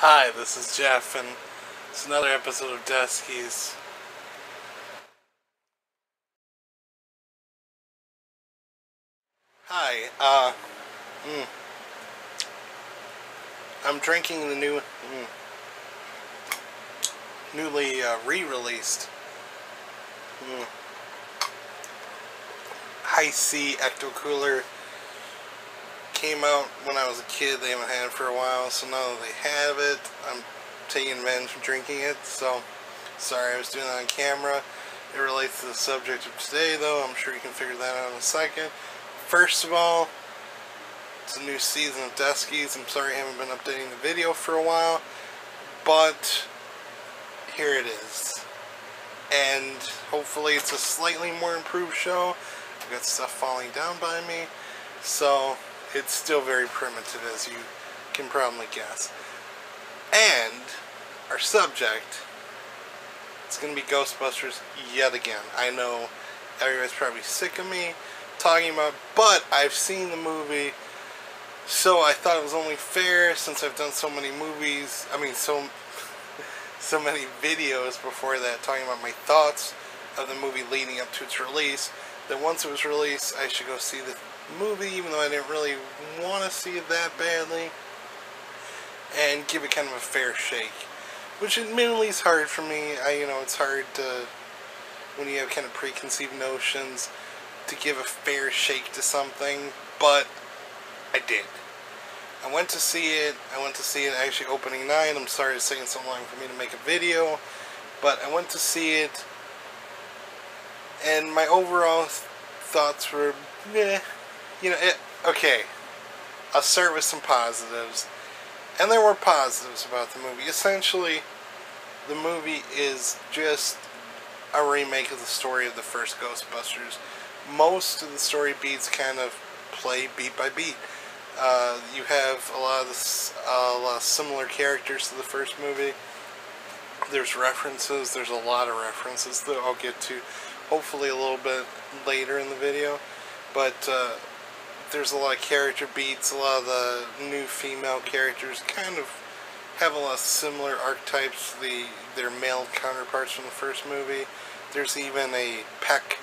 Hi, this is Jeff, and it's another episode of Deskies. Hi, I'm drinking the newly re-released High C Ecto Cooler. Came out when I was a kid. They haven't had it for a while, so now that they have it, I'm taking advantage of drinking it. So, sorry I was doing that on camera. It relates to the subject of today, though. I'm sure you can figure that out in a second. First of all, it's a new season of Deskies. I'm sorry I haven't been updating the video for a while, but here it is. And hopefully it's a slightly more improved show. I've got stuff falling down by me, so it's still very primitive, as you can probably guess. And our subject, it's going to be Ghostbusters yet again. I know everybody's probably sick of me talking about it, but I've seen the movie, so I thought it was only fair, since I've done so many movies, so many videos before that talking about my thoughts of the movie leading up to its release, that once it was released, I should go see the movie, even though I didn't really want to see it that badly, and give it kind of a fair shake, which admittedly is hard for me. It's hard to, when you have kind of preconceived notions, to give a fair shake to something, but I did. I went to see it actually opening night. I'm sorry it's taking so long for me to make a video, but I went to see it, and my overall thoughts were, okay. I'll start with some positives, and there were positives about the movie. Essentially, the movie is just a remake of the story of the first Ghostbusters. Most of the story beats kind of play beat by beat. You have a lot of similar characters to the first movie. There's references. There's a lot of references that I'll get to hopefully a little bit later in the video. But there's a lot of character beats. A lot of the new female characters kind of have a lot of similar archetypes to their male counterparts from the first movie. There's even a Peck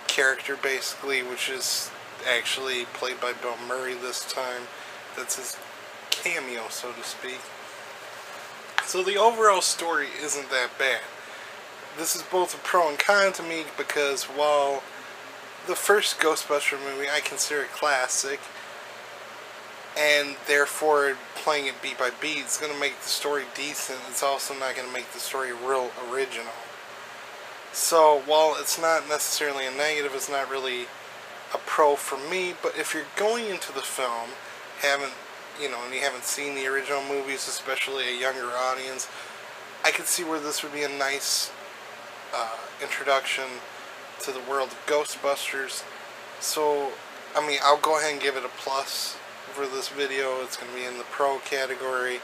character, basically, which is actually played by Bill Murray this time. That's his cameo, so to speak. So the overall story isn't that bad. This is both a pro and con to me, because while the first Ghostbuster movie I consider a classic, and therefore playing it beat by beat is going to make the story decent, it's also not going to make the story real original. So while it's not necessarily a negative, it's not really a pro for me. But if you're going into the film, and you haven't seen the original movies, especially a younger audience, I could see where this would be a nice introduction to the world of Ghostbusters. So, I'll go ahead and give it a plus for this video. It's going to be in the pro category,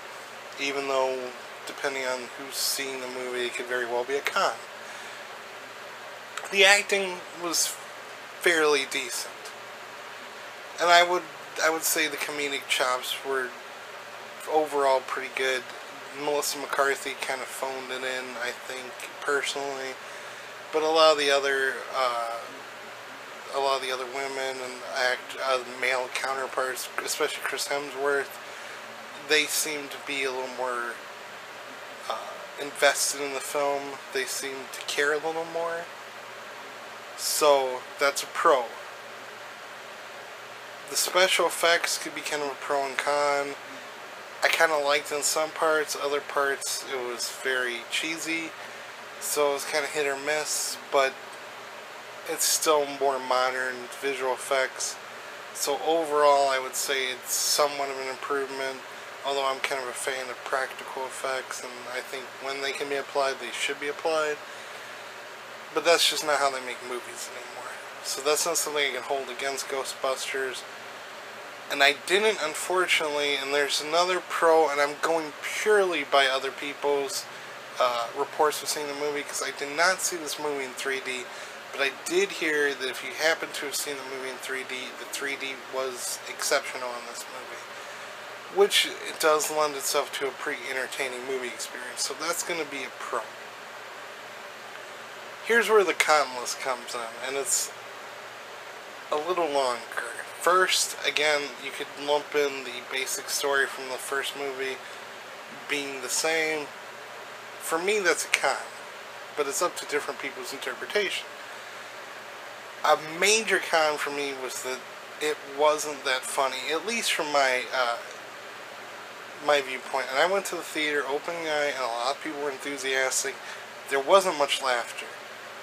even though, depending on who's seen the movie, it could very well be a con. The acting was fairly decent, and I would say the comedic chops were overall pretty good. Melissa McCarthy kind of phoned it in, I think, personally, but a lot of the other women and male counterparts, especially Chris Hemsworth, they seem to be a little more invested in the film. They seem to care a little more. So, that's a pro. The special effects could be kind of a pro and con. I kind of liked it in some parts. Other parts, it was very cheesy. So, it was kind of hit or miss. But it's still more modern visual effects. So, overall, I would say it's somewhat of an improvement. Although I'm kind of a fan of practical effects, and I think when they can be applied, they should be applied. But that's just not how they make movies anymore. So that's not something I can hold against Ghostbusters. And I didn't, unfortunately, and there's another pro, and I'm going purely by other people's reports of seeing the movie, because I did not see this movie in 3D, but I did hear that if you happen to have seen the movie in 3D, the 3D was exceptional in this movie. which it does lend itself to a pretty entertaining movie experience, so that's going to be a pro. Here's where the con list comes in, and it's a little longer. First, again, you could lump in the basic story from the first movie being the same. For me, that's a con, but it's up to different people's interpretation. A major con for me was that it wasn't that funny, at least from my viewpoint. And I went to the theater opening night, and a lot of people were enthusiastic. There wasn't much laughter.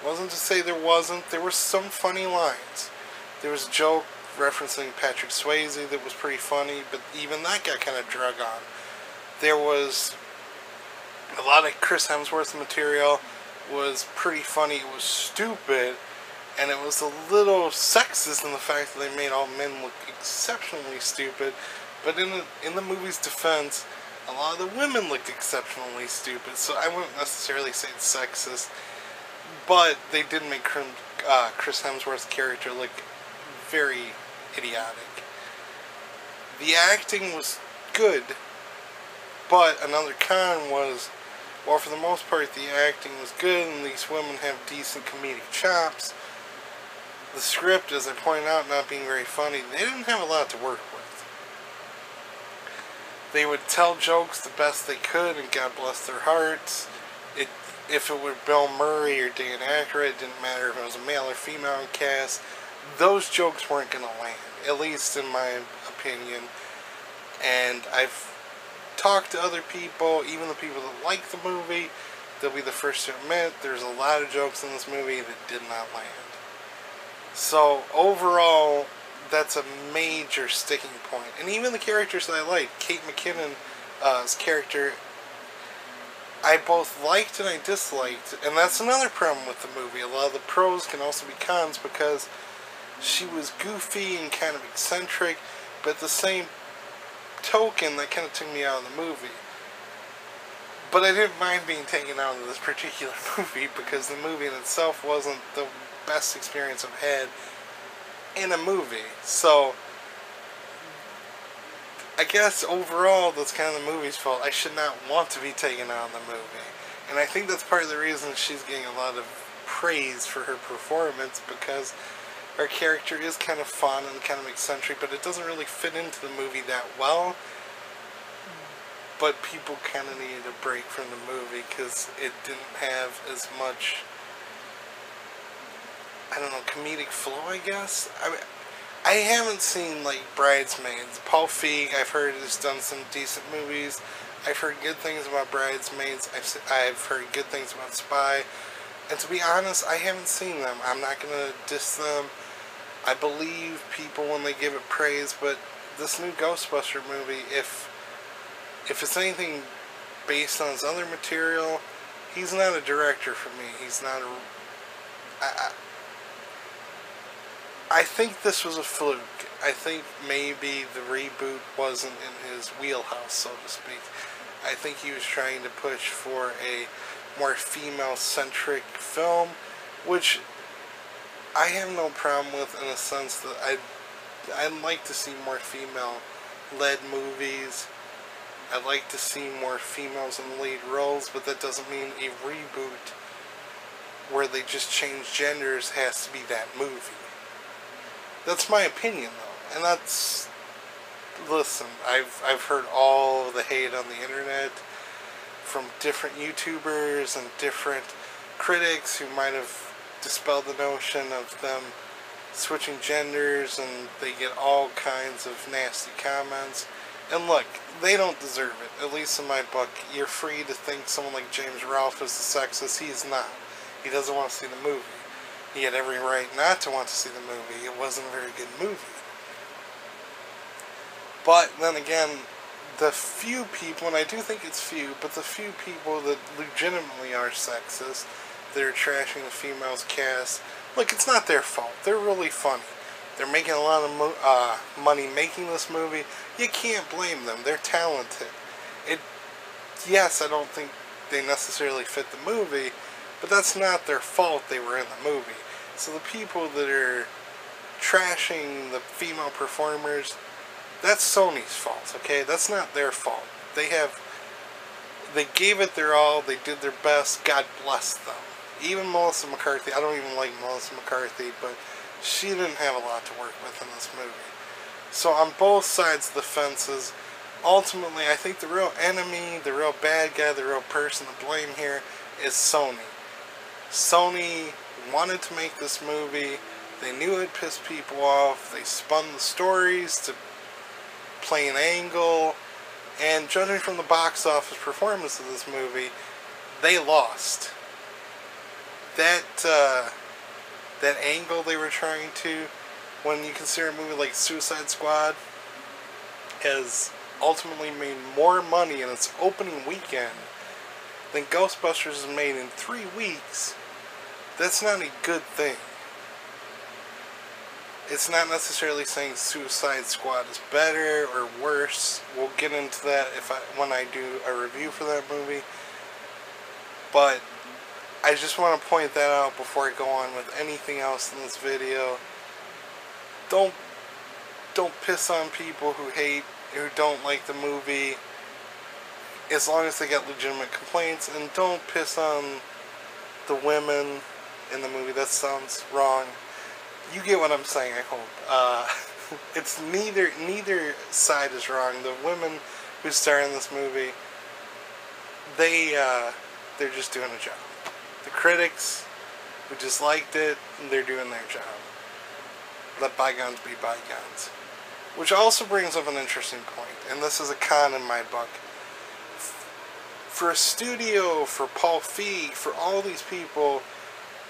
It wasn't to say there wasn't. There were some funny lines. There was a joke referencing Patrick Swayze that was pretty funny, but even that got kind of drug on. There was a lot of Chris Hemsworth material was pretty funny. It was stupid, and it was a little sexist in the fact that they made all men look exceptionally stupid. But in the movie's defense, a lot of the women looked exceptionally stupid. So I wouldn't necessarily say it's sexist, but they did make Chris Hemsworth's character look very idiotic. The acting was good, but another con was, while for the most part the acting was good and these women have decent comedic chops, the script, as I pointed out, not being very funny, they didn't have a lot to work with. They would tell jokes the best they could, and God bless their hearts. If it were Bill Murray or Dan Aykroyd, it didn't matter if it was a male or female cast, those jokes weren't going to land, at least in my opinion. And I've talked to other people, even the people that like the movie, they'll be the first to admit there's a lot of jokes in this movie that did not land. So overall, that's a major sticking point. And even the characters that I like, Kate McKinnon's character, I both liked and I disliked. And that's another problem with the movie. A lot of the pros can also be cons, because she was goofy and kind of eccentric, but at the same token, that kind of took me out of the movie. But I didn't mind being taken out of this particular movie, because the movie in itself wasn't the best experience I've had in a movie. So I guess overall that's kind of the movie's fault. I should not want to be taken out of the movie, and I think that's part of the reason she's getting a lot of praise for her performance, because her character is kind of fun and kind of eccentric, but it doesn't really fit into the movie that well. But people kind of needed a break from the movie because it didn't have as much, I don't know, comedic flow, I guess. I haven't seen, like, Bridesmaids. Paul Feig, I've heard, has done some decent movies. I've heard good things about Bridesmaids. I've heard good things about Spy. And to be honest, I haven't seen them. I'm not going to diss them. I believe people when they give it praise, but this new Ghostbuster movie, if it's anything based on his other material, he's not a director for me. He's not a... I think this was a fluke. I think maybe the reboot wasn't in his wheelhouse, so to speak. I think he was trying to push for a more female-centric film, which I have no problem with, in a sense that I'd like to see more female-led movies. I'd like to see more females in the lead roles, but that doesn't mean a reboot where they just change genders has to be that movie. That's my opinion, though, and that's... Listen, I've heard all the hate on the internet from different YouTubers and different critics who might have dispelled the notion of them switching genders, and they get all kinds of nasty comments. And look, they don't deserve it, at least in my book. You're free to think someone like James Rolfe is a sexist. He's not. He doesn't want to see the movie. He had every right not to want to see the movie. It wasn't a very good movie. But then again, the few people, and I do think it's few, but the few people that legitimately are sexist, that are trashing the females cast, look, it's not their fault. They're really funny. They're making a lot of money making this movie. You can't blame them. They're talented. Yes, I don't think they necessarily fit the movie, but that's not their fault they were in the movie. So the people that are trashing the female performers, That's Sony's fault, okay? That's not their fault. They gave it their all, they did their best, God bless them. Even Melissa McCarthy, I don't even like Melissa McCarthy, but she didn't have a lot to work with in this movie. So on both sides of the fences, ultimately I think the real enemy, the real bad guy, the real person to blame here is Sony. Sony wanted to make this movie, they knew it'd piss people off, they spun the stories to play an angle, and judging from the box office performance of this movie, they lost. That angle they were trying to, when you consider a movie like Suicide Squad, has ultimately made more money in its opening weekend than Ghostbusters has made in 3 weeks. That's not a good thing. It's not necessarily saying Suicide Squad is better or worse. We'll get into that when I do a review for that movie. But I just want to point that out before I go on with anything else in this video. Don't piss on people who don't like the movie, as long as they get legitimate complaints, and don't piss on the women in the movie. That sounds wrong. You get what I'm saying, I hope. It's neither side is wrong. The women who star in this movie, they're just doing a job. The critics who disliked it, they're doing their job. Let bygones be bygones. Which also brings up an interesting point, and this is a con in my book. For a studio, for Paul Feig, for all these people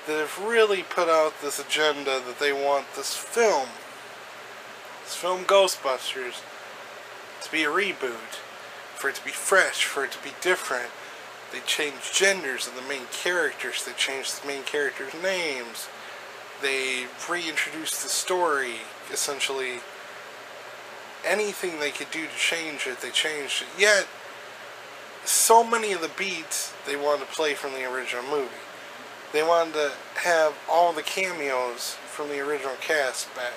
that have really put out this agenda that they want this film Ghostbusters, to be a reboot, for it to be fresh, for it to be different. They changed genders of the main characters, they changed the main characters' names, they reintroduced the story, essentially. Anything they could do to change it, they changed it. Yet, so many of the beats they wanted to play from the original movie. They wanted to have all the cameos from the original cast back.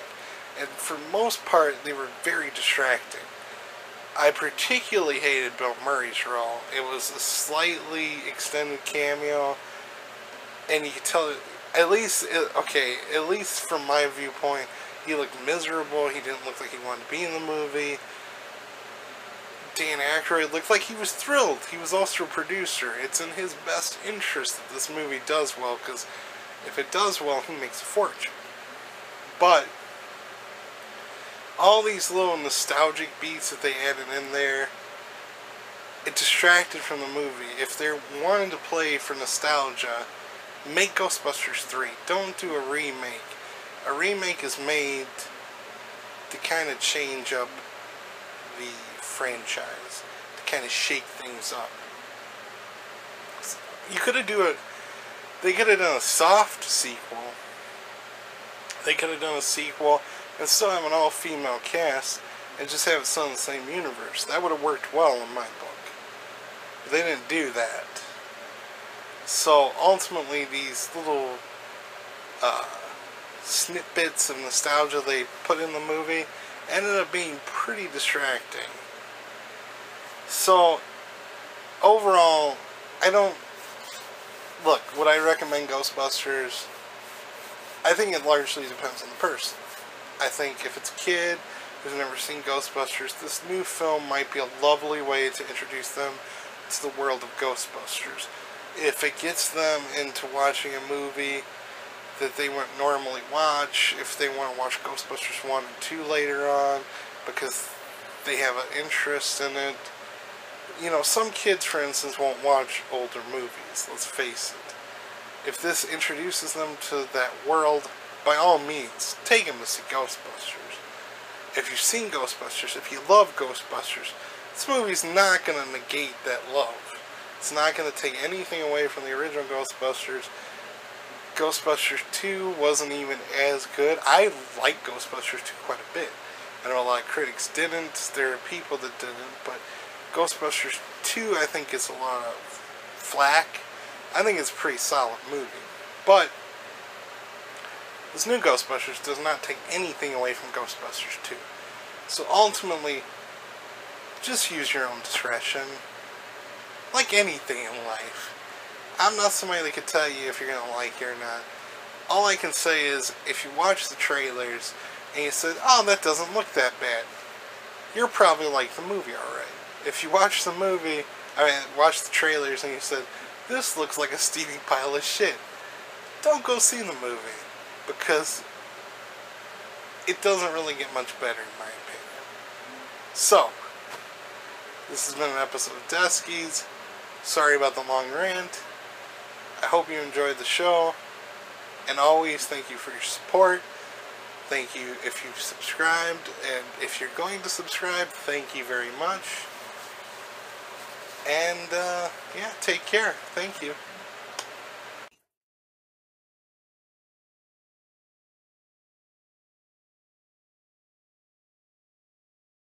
And for the most part, they were very distracting. I particularly hated Bill Murray's role. It was a slightly extended cameo, and you could tell, at least from my viewpoint, he looked miserable. He didn't look like he wanted to be in the movie. Dan Aykroyd looked like he was thrilled. He was also a producer. It's in his best interest that this movie does well, because if it does well, he makes a fortune. But all these little nostalgic beats that they added in there, it distracted from the movie. If they're wanting to play for nostalgia, make Ghostbusters 3. Don't do a remake. A remake is made to kind of change up the franchise, to kind of shake things up. They could have done a soft sequel. They could have done a sequel and still have an all-female cast and just have it set in the same universe. That would have worked well in my book. But they didn't do that. So ultimately, these little snippets of nostalgia they put in the movie ended up being pretty distracting. So overall, would I recommend Ghostbusters? I think it largely depends on the person. I think if it's a kid who's never seen Ghostbusters, this new film might be a lovely way to introduce them to the world of Ghostbusters. If it gets them into watching a movie that they wouldn't normally watch, if they want to watch Ghostbusters 1 and 2 later on, because they have an interest in it. You know, some kids, for instance, won't watch older movies, let's face it. If this introduces them to that world, by all means, take them to see Ghostbusters. If you've seen Ghostbusters, if you love Ghostbusters, this movie's not going to negate that love. It's not going to take anything away from the original Ghostbusters. Ghostbusters 2 wasn't even as good. I like Ghostbusters 2 quite a bit. I know a lot of critics didn't. There are people that didn't. But Ghostbusters 2, I think, gets a lot of flack. I think it's a pretty solid movie. But this new Ghostbusters does not take anything away from Ghostbusters 2. So ultimately, just use your own discretion. Like anything in life. I'm not somebody that could tell you if you're going to like it or not. All I can say is, if you watch the trailers and you said, oh, that doesn't look that bad, you're probably like the movie alright. If you watch the movie, watch the trailers and you said, this looks like a steaming pile of shit, don't go see the movie. Because it doesn't really get much better in my opinion. So, this has been an episode of Deskies. Sorry about the long rant. I hope you enjoyed the show. And always, thank you for your support. Thank you if you've subscribed. And if you're going to subscribe, thank you very much. And, yeah, take care. Thank you.